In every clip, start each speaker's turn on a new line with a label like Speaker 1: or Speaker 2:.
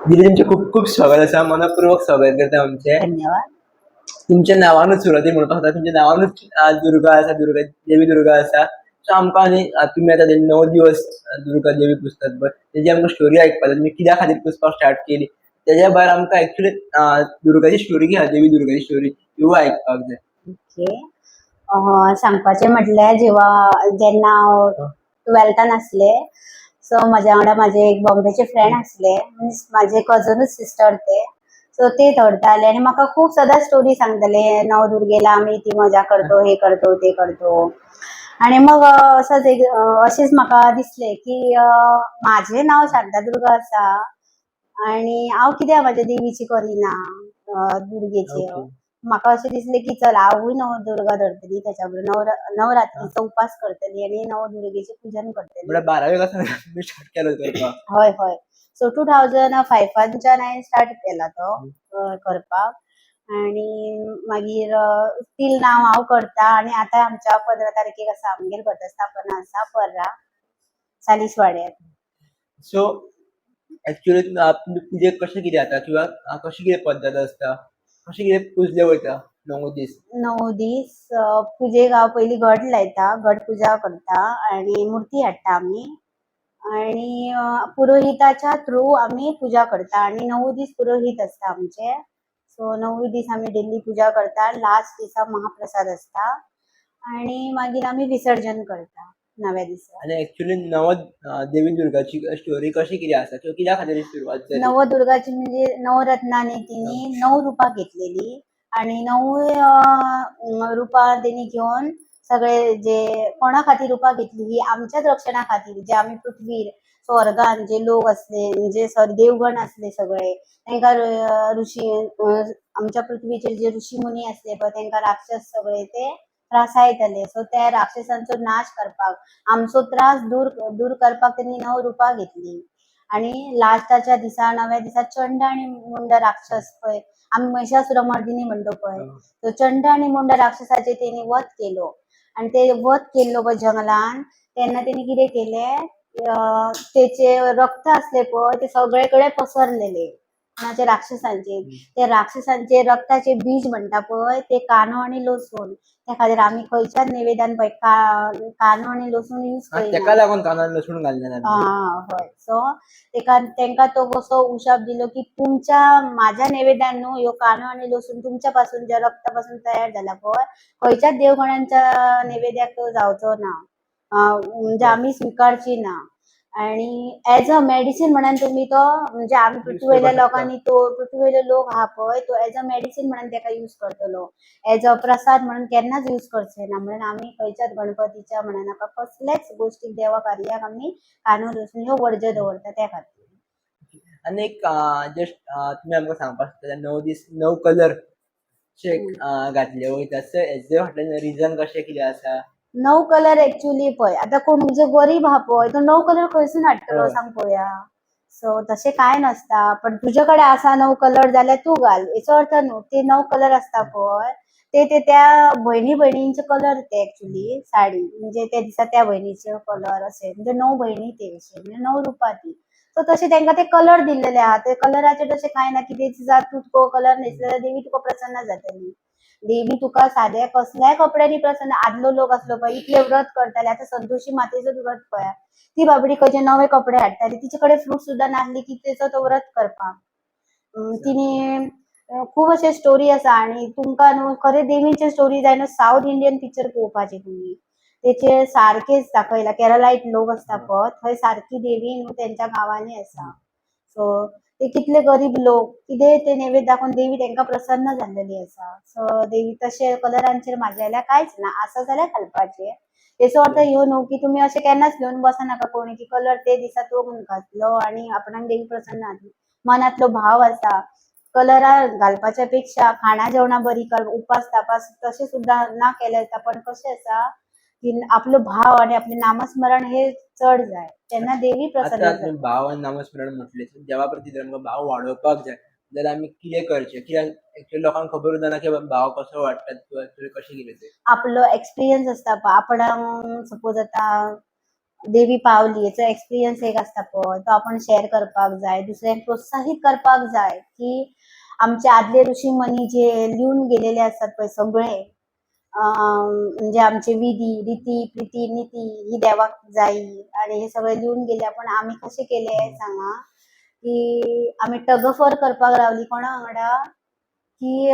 Speaker 1: दिदी तुमचे खूप खूप स्वागत असा, मनपूर्वक स्वागत करता आमचे.
Speaker 2: धन्यवाद.
Speaker 1: तुमच्या नावानूच सुरवाती म्हणपाक जाता, तुमच्या नावानूच दुर्गा आसा, दुर्गा देवी दुर्गा आसा. सो आमकां आनी तुम्ही आता 9 दिवस दुर्गा देवी पुजतात, बट तेजी आमकां स्टोरी आयकपाक जाय. तुम्ही कित्या खातीर पुजपाक स्टार्ट केली, तेज्या भायर आमकां एक्चुअली दुर्गाची स्टोरी कितें आसा, देवी दुर्गाची स्टोरी ह्यो आयकपाक जाय.
Speaker 2: ओके. सांगपाचें म्हटल्यार जेन्ना हांव 12थान आसले, सो म्हाज्या वांगडा म्हाजे एक बॉम्बेचे फ्रेंड आसले, मिन्स म्हाजे कजनूच सिस्टर ते. सो ते धरताले आनी म्हाका खूब सदां स्टोरी सांगताले, नवदुर्गेला आमी ती मजा करतो, हे करतो, ते करतो. आणि मग अशेंच म्हाका दिसलें की म्हाजें नांव शांतादुर्गा आसा आणि हांव कित्याक म्हाज्या देवीची करिना, दुर्गेची.
Speaker 1: ओके.
Speaker 2: म्हाका अशें दिसलें की चल हांवूय नवदुर्गा धरतली, त्याच्या बरोबर नवरात्रीचो उपास करतली आणि नवदुर्गेचें पूजन करतली.
Speaker 1: म्हळ्यार 12वी वर्सान तुम्ही स्टार्ट केलो करपाक.
Speaker 2: हय हय. सो 2005च्यान हांवें स्टार्ट केला तो करपाक आणि मागीर स्टील नाव हांव करता आणि आता आमच्या 15 तारखेक आसा आमगेर घटस्थापना आसा पर्रा सालिसवाड्यार.
Speaker 1: सो एक्चुअली तुमचे पुजेक कशें कितें जाता किंवा कशी कितें पद्दत आसता, कशें कितें पुजलें वयता 9 दीस?
Speaker 2: 9 दीस पुजेक हांव पयलीं घट लायता, घट पुजा करता आणि मुर्ती हाडटा आमी आणि पुरोहिताच्या थ्रू आमी पुजा करता आणि 9 दीस पुरोहित आसता आमचे. सो 9 दीस आमी डेली पुजा करता. लास्ट दिसा महाप्रसाद आसता आणि मागीर आमी विसर्जन करता 9व्या दिसा.
Speaker 1: आणि एक्चुअली देवी दुर्गाची स्टोरी कशी कितें आसा किंवा कित्या खातीर सुरवात जाली?
Speaker 2: नवदुर्गाची म्हणजे नवरत्नांनी तिने 9 रुपां घेतलेली आणि 9 रुपां तेणी घेऊन सगळे जे कोणा खातीर रुपां घेतली ही आमच्याच रक्षणा खातीर, जे आमी पृथ्वीर स्वर्गान जे लोक असले म्हणजे देवगण असले सगळे तांकां ऋषी आमच्या पृथ्वीचेर जे ऋषी मुनी असले पळय तांकां राक्षस सगळे ते त्रासायतले. सो त्या राक्षसांचो नाश करपाक, आमचो त्रास दूर करपाक त्यांनी 9 रुपां घेतली आणि लास्टाच्या दिसा 9व्या दिसा चंड आणि मुंड राक्षस पळय आमी महिषासुरमर्दिनी म्हणतो पळय, तो चंड आणि मुंड राक्षसाचे तेणी वध केलो आणि ते वध केल्लो पळय जंगलान, तेन्ना तेणी कितें केलें, तेचे रक्त असले पळय ते सगळेकडे पसरलेले कोणाचे राक्षसांचे. ते राक्षसांचे रक्ताचे बीज म्हणटा पळय ते कानो आणि लसूण, त्या खातीर आमी खंयच्याच नैवेद्यान पळय कानो आणि लसूण यूज
Speaker 1: तेका
Speaker 2: करिना.
Speaker 1: लागून कानान लसूण घालनात आमी.
Speaker 2: हय. सो तेंका तो कसो उशाप दिलो की तुमच्या माझ्या नैवेद्यान न्हू ह्यो कानो आणि लसूण तुमच्या पासून ज्या रक्तापासून तयार झाला पळय खंयच्याच देवगणांच्या नैवेद्याक तो जावचो ना, म्हणजे आम्ही स्वीकारची ना. आणि ऍज अ मेडिसिन म्हणून तुम्ही तो म्हणजे आम्ही पृथ्वीवयल्या लोकांनी तो पृथ्वीवयले लोक हा पळय तो ऍज अ मेडिसिन म्हणून तेका यूज करतलो, ऍज अ प्रसाद म्हणून केन्नाच यूज करचे ना. म्हणून आम्ही खंयच्याच गणपतीच्या म्हणा नाका कसल्याच गोष्टीक देवा कार्याक आमी कानो लसूण ह्यो वर्ज्य दवरता त्या खातीर.
Speaker 1: आणि एक जस्ट तुम्ही आमकां सांगपाक शकता 9 दीस 9 कलर घातले वयता, सो हेजे फाटल्यान रिजन कशें कितें आसा?
Speaker 2: 9 कलर एक्चुअली पळय आता कोण जो गरीब हा पळय तो 9 कलर खंयसून हाडटलो
Speaker 1: हय.
Speaker 2: सांग पळोवया. सो तशें काय नसता, पण तुझ्याकडे असा 9 कलर जाल्यार तू घाल, हेचो अर्थ न्हू. ते 9 कलर असता पळय ते त्या बहिणींचे कलर ते एक्चुअली साडी म्हणजे त्या दिसा त्या बहिणीचे कलर असे म्हणजे 9 बहिणी ते अशे म्हणजे 9 रुपां ती. सो तशें तांकां ते कलर दिलेले आहा, ते कलराचे तशें काय ना की ते तू तो कलर न्हेसल्यार देवी तुका प्रसन्न जातली. देवी तुका साध्या कसल्याय कपड्यांनी प्रसन्न. आदलो लोक असलो पळय इतले व्रत करताले, आता संतोषी मातेचं व्रत पळया, ती बाबडी खंयचे नवे कपडे हाडटाली, तिचे कडेन फ्रूट सुद्धा नासली की तेचो तो व्रत करपाक. तिने खूप अशे स्टोरी आसा आणि तुमकां न्हू खरे देवीचे स्टोरी जाय न्हू साऊथ इंडियन पिक्चर पळोवपाचे तुम्ही, तेचे सारकेच दाखयला. केरलाईट लोक असता पळय थंय सारकी देवी न्हू तेंच्या गांवांनी आसा. सो ते कितले गरीब लोक कितें ते नैवेद्य दाखोवन देवी तांकां प्रसन्न जाल्लेली आसा. सो देवी तशे कलरांचेर म्हाज्या कांयच ना, आसा जाल्यार घालपाचे. तेचो अर्थ ह्यो न्हू की तुमी अशें केन्नाच घेवन बसनाका कोणी की कलर ते दिसा तो घातलो आणि आपणाक देवी प्रसन्न जातली. मनातलो भाव आसा कलरा घालपाच्या पेक्षा खाणा जेवणा बरी कर, उपास तापास तसे सुद्धा ना केले जाता, पण कशें आसा की आपलो भाव आणि आपले नामस्मरण हे चढ जाय तेन्ना देवी प्रसन्न
Speaker 1: आता
Speaker 2: जाता.
Speaker 1: तुम्ही भाव आणि नामस्मरण म्हटले, देवा प्रती आमकां भाव वाडोवपाक जाय. जाल्यार आमी कितें करचें, कित्याक एक्चुअली लोकांक खबर उरना की भाव कसो वाडटात किंवा एक्चुअली कशें कितें तें.
Speaker 2: आपलो एक्सपिरियन्स असता पळय, आपण सपोज आता देवी पावली याचो एक्सपिरियन्स एक असता पळय, तो आपण शेअर करपाक जाय, दुसऱ्यांक प्रोत्साहित करपाक जाय की आमचे आदले ऋषी मुनी जे लिहून गेलेले असतात पळय सगळे, म्हणजे आमचे विधी रीती प्रीती नीती ही देवाक जाई आणि हे सगळे लिहून गेले, पण आम्ही कसे केले सांगा की आम्ही टगफर करपाक रावली कोणा वांगडा की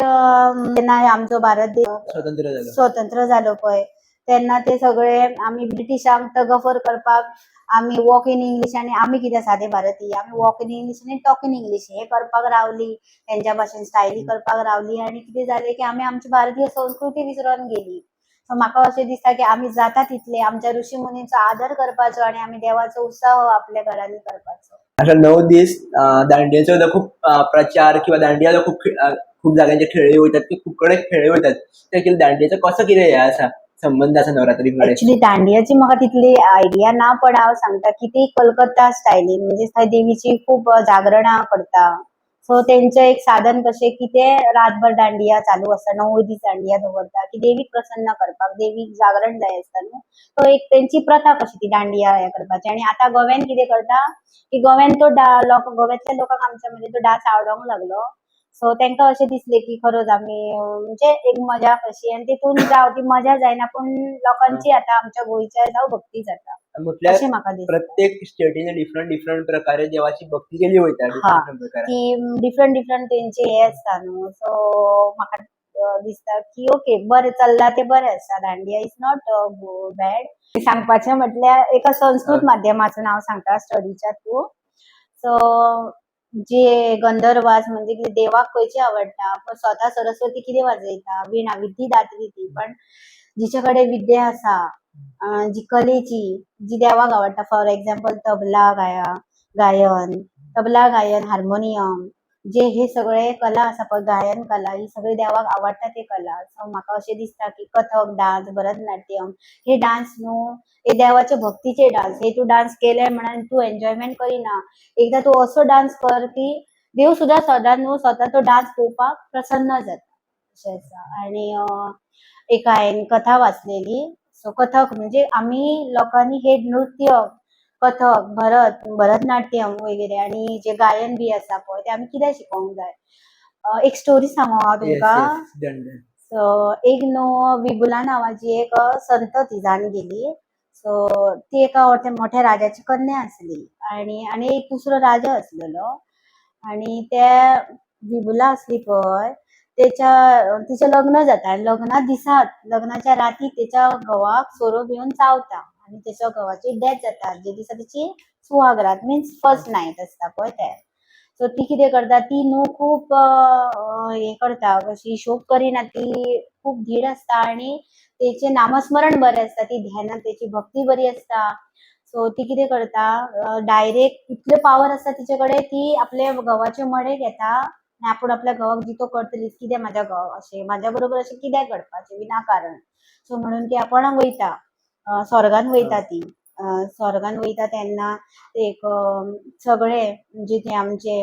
Speaker 2: जेन्ना आमचो भारत देश
Speaker 1: स्वतंत्र जालो.
Speaker 2: स्वतंत्र झालो पळय, तेन्ना ते सगळे आम्ही ब्रिटिशांक टगफर करपाक आम्ही वॉक इन इंग्लिश आणि आम्ही कितें सादे भारतीय आम्ही वॉक इन इंग्लिश आणि टॉक इन इंग्लिश हे करपाक रावली, त्यांच्या भाशेन स्टायली करपाक रावली आणि कितें जालें की आम्ही आमची भारतीय संस्कृती विसरून गेली. सो म्हाका अशें दिसता की आम्ही जाता तितले आमच्या ऋषी मुनींचो आदर करपाचो आणि आम्ही देवाचो उत्सव आपल्या घरांनी करपाचो.
Speaker 1: अशा 9 दीस दांडियेचो सुद्दां खूप प्रचार किंवा दांडिया खूप खूप जाग्यांचेर खेळले वयतात की खूप कडेन खेळले वयतात. ते एक्चुअली दांडियेचो कसो कितें हे आसा, संबंध आसा नवरात्री कडेन?
Speaker 2: ऍक्च्युली दांडियाची म्हाका तितली आयडिया ना, पण हांव सांगता की ती कलकत्ता स्टायलीन म्हणजे थंय देवीची खूप जागरणां करता. सो तेंचे एक साधन कशें की ते रातभर दांडिया चालू आसता, 9 दीस दांडिया दवरता की देवीक प्रसन्न करपाक, देवीक जागरण जाय आसता न्हू. सो एक तेंची प्रथा कशी ती दांडिया हे करपाची आणि आता गोव्यान कितें करता की गोव्यान तो गोव्यातल्या लोकांक आमच्या म्हणजे तो डान्स आवडोंक लागलो. सो तांकां अशें दिसलें की खरोच आमी म्हणजे एक मजा कशी आणि तितून जावं ती मजा जायना पण लोकांची आता आमच्या गोंयच्या जावं भक्ती जाता
Speaker 1: म्हटल्यार
Speaker 2: अशें म्हाका दिसता.
Speaker 1: प्रत्येक स्टेटीन डिफरंट प्रकारे देवाची भक्ती केली वयता
Speaker 2: हा,
Speaker 1: डिफरंट प्रकारान.
Speaker 2: की डिफरंट तेंचे हे आसता न्हू. सो म्हाका दिसता की ओके बरें चल्ला ते बरें आसा, दांडिया इज नॉट बॅड. सांगपाचें म्हटल्यार एका संस्कृत माध्यमाचो हांव सांगता स्टडीच्या थ्रू. सो जे गंधर्वास म्हणजे कितें देवाक खंयचे आवडटा, पण स्वता सरस्वती कितें वाजयता, विणा विद्यादात्री ती, पण जिचे कडेन विद्या आसा, जी कलेची जी देवाक आवडटा, फॉर एक्झाम्पल गायन, तबला गायन, हार्मोनियम, जे हे सगळे कला आसा पळय गायन कला ही सगळी देवाक आवडटा ते कला. सो म्हाका अशें दिसता की कथक डान्स, भरतनाट्यम हे डान्स न्हू हे देवाचे भक्तीचे डान्स. हे तू डान्स केले म्हणून तू एन्जॉयमेंट करिना, एकदा तू असो डान्स कर की देव सुद्धा सदां न्हू स्वता तो डान्स पळोवपाक प्रसन्न जाता अशें आसा. आणि एक हांवें कथा वाचलेली. सो कथक म्हणजे आम्ही लोकांनी हे नृत्य कथक भरतनाट्यम वगैरे आणि जे गायन बी आसा पळय ते आमी कित्याक शिकोवंक जाय. एक स्टोरी सांगू हांव तुमकां. सो एक न्हू विबुला नावाची एक संत तिजान गेली. सो ती एका मोठ्या राजाची कन्या आसली आणि एक दुसरो राजा आसलेलो आणि त्या विबुला आसली पळय तिचें लग्न जाता आणि लग्नाच्या राती तिच्या घोवाक सोरो घेवन चावता आणि तिच्या घोवाची डेथ जाता. जे दिसा तिची सुहागरात मीन्स फर्स्ट नायट आसता पळय ते. सो ती कितें करता, ती न्हू खूब हे करता, कशी शोक करिना, ती खूब धीर आसता आणि तेचे नामस्मरण बरें आसता, ती ध्यानात तेची भक्ती बरी आसता. सो ती कितें करता, डायरेक्ट इतल्यो पावर आसता तिचे कडेन, ती आपले घोवाचे मडे घेता आनी आपूण आपल्या घोवाक जितो करतलीच, कितें म्हाज्या घोवाक अशें म्हाज्या बरोबर अशें कित्याक घडपाचें विनाकारण. सो म्हणून ती आपूण वयता, स्वर्गान वयता ती. स्वर्गान वयता तेन्ना एक सगळे म्हणजे ते आमचे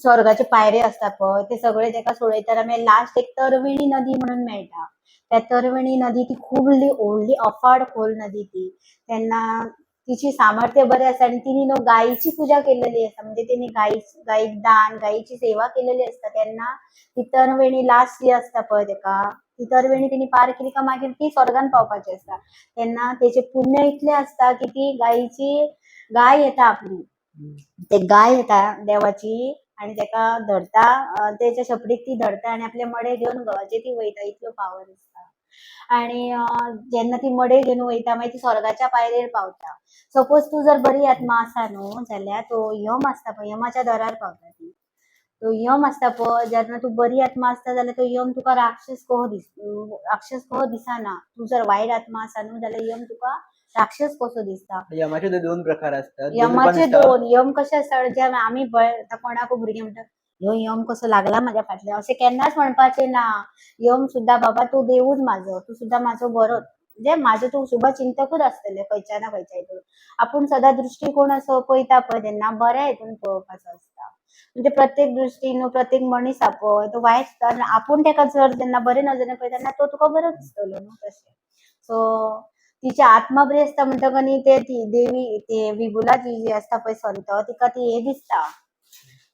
Speaker 2: स्वर्गाचे पायरे आसता पळय ते सगळे तेका सोडयता. मागीर लास्ट एक तरवेणी नदी म्हणून मेळटा. त्या तरवेणी नदी ती खूब व्हडली अफाट खोल नदी ती. तेन्ना तिची सामर्थ्य बरें आसा आणि तिने न्हू गायीची पुजा केलेली आसा, म्हणजे तिने गायीक दान गायीची सेवा केलेली असता. तेन्ना ती तरवेणी लास्ट जी असता पळय तेका ती तरवेणी तिने पार केली का मागीर ती स्वर्गान पावपाची असता. तेन्ना तेचे पुण्य इतलें आसता की ती गाय येता आपली, ते गाय येता देवाची आणि तेका धरता, तेच्या शपडीक ती धरता आणि आपले मडे घेवन घोवाचे ती वयता. इतलो पावर आसता. आणि जेन्ना ती मडे घेवन वयता मागीर ती स्वर्गाच्या पायरेर पावता. सपोज तू जर बरी आत्मा आसा न्हू जाल्यार तो यम आसता पळय यमाच्या दारार पावता ती. तो यम आसता पळय, जेन्ना तू बरी आत्मा आसता जाल्यार तो यम तुका राक्षस कहो दिसना. तू जर वायट आत्मा आसा न्हू जाल्यार यम तुका राक्षस कसो दिसता.
Speaker 1: यमाचे 2 प्रकार असतात.
Speaker 2: यमाचे 2 यम कशे आसता जे आमी कोणाक भुरगे म्हणटा ह्यो यम कसो लागला म्हाज्या फाटल्यान अशें केन्नाच म्हणपाचें ना. यम सुद्धा बाबा तू देवूच म्हाजो, तू सुद्धा म्हाजो बरोच, म्हणजे म्हाजो तू शुभचिंतकूच आसतले खंयच्या ना खंयच्या हितून. आपूण सदां दृश्टीकोन असो पळयता पळय तेन्ना बऱ्या हितून पळोवपाचो आसता. म्हणजे प्रत्येक दृष्टीन प्रत्येक मनीस आपोय तो वायट दिसता आनी आपूण तेका जर जेन्ना बरे नजरेन पळयता तेन्ना तो तुका बरो दिसतलो न्हू तशें. सो तिची आत्मा बरी आसता म्हणटकच न्ही ते ती देवी ते विबुला जी आसता पळय संत तिका ती हे दिसता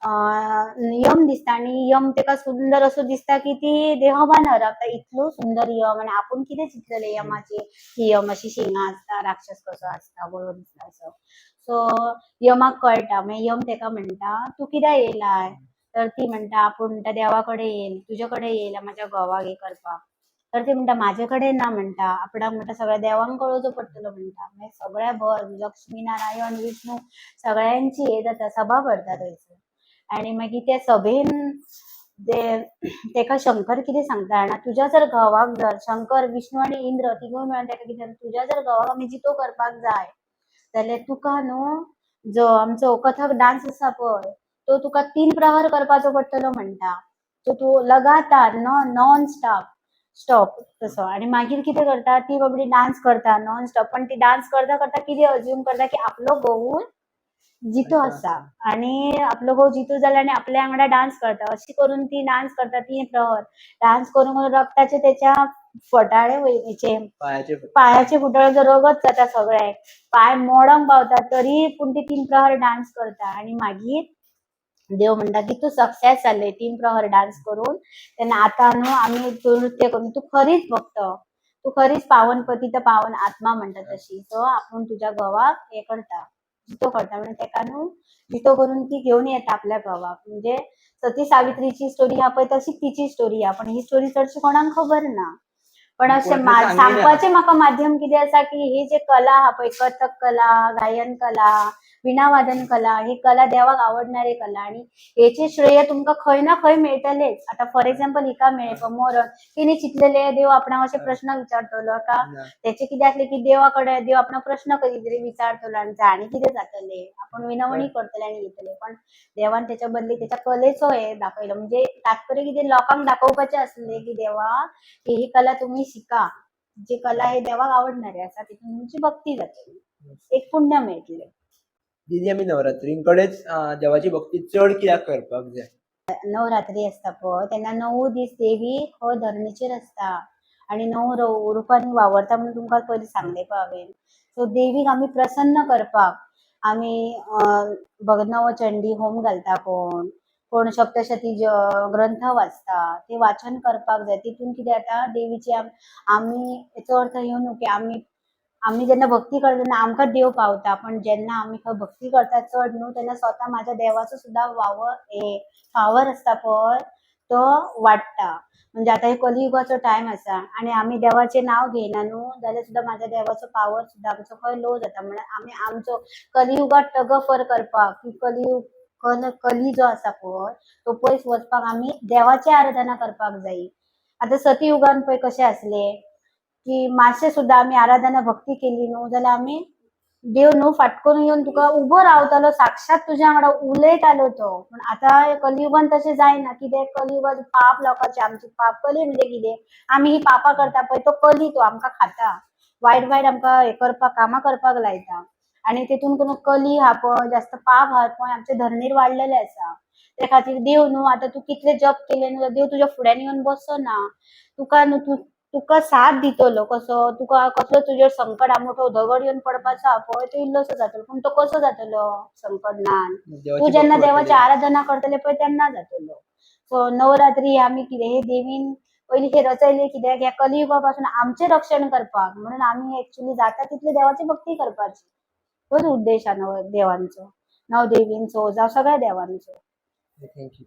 Speaker 2: यम दिसता आनी यम तेका सुंदर असो दिसता की ती देहभान हरपता इतलो सुंदर यम आनी आपूण कितें चिंतलेले यमाची ही यम अशी शिंगां आसता राक्षस कसो आसता बरो दिसता असो. सो यमाक कळटा मागीर यम तेका म्हणटा तूं कित्याक येयलाय तर ती म्हणटा आपूण म्हणटा देवा कडेन येयल तुजे कडेन येयला म्हाज्या घोवाक हे करपाक. तर ती म्हणटा म्हाजे कडेन ना म्हणटा आपणाक म्हणटा सगळ्या देवांक कळोवचो पडटलो म्हणटा मागीर सगळ्या भर लक्ष्मी नारायण विष्णू सगळ्यांची हे जाता सभा भरता थंयसर आनी मागीर त्या सभेन तेका शंकर कितें सांगता जाणा तुज्या जर घोवाक जर शंकर विष्णू आनी इंद्र तिगूय मेळोन तेका कितें तुज्या जर घोवाक आमी जितो करपाक जाय जाल्यार तुका न्हू जो आमचो कथक डान्स आसा पळय तो तुका 3 प्रहर करपाचो पडटलो म्हणटा. सो तूं लगातार नॉन स्टॉप तसो आनी मागीर कितें करता ती बाबडी डान्स करता नॉन स्टॉप पण ती डान्स करता करता कितें अज्यूम करता की आपलो घोवूय जितो आसा आनी आपलो घोव जितो जाल्यार आनी आपल्या वांगडा डान्स करता अशी करून ती डान्स करता 3 प्रहर डान्स करून रगताचे त्याच्या फटाळे वयचे पायाचे फुटळे रगत जाता सगळे पाय मोडोंक पावता तरी पूण ती 3 प्रहर डान्स करता आनी मागीर देव म्हणटा की तूं सक्सेस जाले 3 प्रहर डान्स करून तेन्ना आतां न्हू आमी तूं नृत्य करून तूं खरीच भक्त तूं खरीच पावन पतित पावन आत्मा म्हणटा तशी सो आपूण तुज्या घोवाक हे करता जितो करता म्हणजे तेका न्हू जितो करून ती घेवन येता आपल्या घोवाक म्हणजे सती सावित्रीची स्टोरी हा पळय तशी तिची स्टोरी हा पण ही स्टोरी चडशी कोणाक खबर ना. पण अशें सांगपाचें म्हाका माध्यम कितें आसा की ही जे कला आहा पळय कथक कला गायन कला विणा वादन कला ही कला देवाक आवडणारी कला आनी हेचे श्रेय तुमकां खंय ना खंय मेळटलेच. आतां फॉर एक्झाम्पल हिका मेळ्ळे मरण तिने चिंतलेले देव आपणाक अशे प्रश्न विचारतलो का तेचे कितें आसलें की देवा कडेन देव आपणाक प्रश्न कधी तरी विचारतलो आनी जाणी कितें जातले आपूण विनवणी करतले आनी घेतले पण देवान त्याच्या बदली त्याच्या कलेचो हे दाखयलो म्हणजे तात्पर्य कितें लोकांक दाखोवपाचें आसलें की देवा ही कला तुम्ही शिका जी कला हे देवाक आवडणारी आसा तितून तुमची भक्ती जातली एक पुण्य मेळटलें.
Speaker 1: दिदी आमी नवरात्रीकडेच देवाची भक्ती चड कित्याक करपाक जाय.
Speaker 2: नवरात्री आसता पळय तेन्ना 9 दीस देवी हो धरणीचेर आसता आनी 9 रुपांनी वावरता म्हणून तुमकां पयलीं सांगलें पळय हांवें. सो देवीक आमी प्रसन्न करपाक आमी नवचंडी होम घालता कोण सप्तशती ग्रंथ वाचता ते वाचन करपाक जाय तितून कितें जाता देवीची आमी हेचो अर्थ ह्यो न्हू की आमी जेन्ना भक्ती करता तेन्ना आमकां देव पावता पण जेन्ना आमी खंय भक्ती करता चड न्हू तेन्ना स्वता म्हाज्या देवाचो सुद्दां पावर आसता पळय तो वाडटा म्हणजे आतां हे कलियुगाचो टायम आसा आनी आमी देवाचें नांव घेयना न्हू जाल्यार सुद्दां म्हाज्या देवाचो पावर सुद्दां आमचो खंय लो जाता म्हणल्यार आमी आमचो कलियुगात टगफर करपाक की कली जो आसा पळय तो पयस वचपाक आमी देवाची आराधना करपाक जायी. आतां सतयुगान पळय कशें आसलें की मातशें सुद्दां आमी आराधना भक्ती केली न्हू जाल्यार आमी देव न्हू फाटकून येवन तुका उबो रावतालो साक्षात तुज्या वांगडा उलयतालो तो पण आतां कलियुगान तशें जायना कित्याक कलियुगान पाप लोकांचे आमचे पाप कली म्हणजे कितें आमी ही पापां करता पळय तो कली तो आमकां खाता वायट वायट आमकां हे करपाक कामां करपाक लायता आनी तेतून करून कली हा पळय जास्त पाप हा पळय आमचे धरणीर वाडलेले आसा ते खातीर देव न्हू आतां तूं कितले जप केले न्हू देव तुज्या फुड्यान येवन बसना तुका न्हू तुका साथ दितलो कसो तुका कसलो तुजेर संकट मोठो दगड येवन पडपाचो हा पळय तो इल्लोसो जातलो पूण तो कसो जातलो संकट ना तूं जेन्ना देवाची आराधना करतले पळय तेन्ना जातलो. सो नवरात्री आमी कितें हे देवीन पयलीं हे रचयले कित्याक ह्या कलियुगा पासून आमचें रक्षण करपाक म्हणून आमी एक्चुअली जाता तितली देवाची भक्ती करपाची तोच उद्देश हा देवांचो नवदेवींचो जावं सगळ्या देवांचो.
Speaker 1: थँक्यू.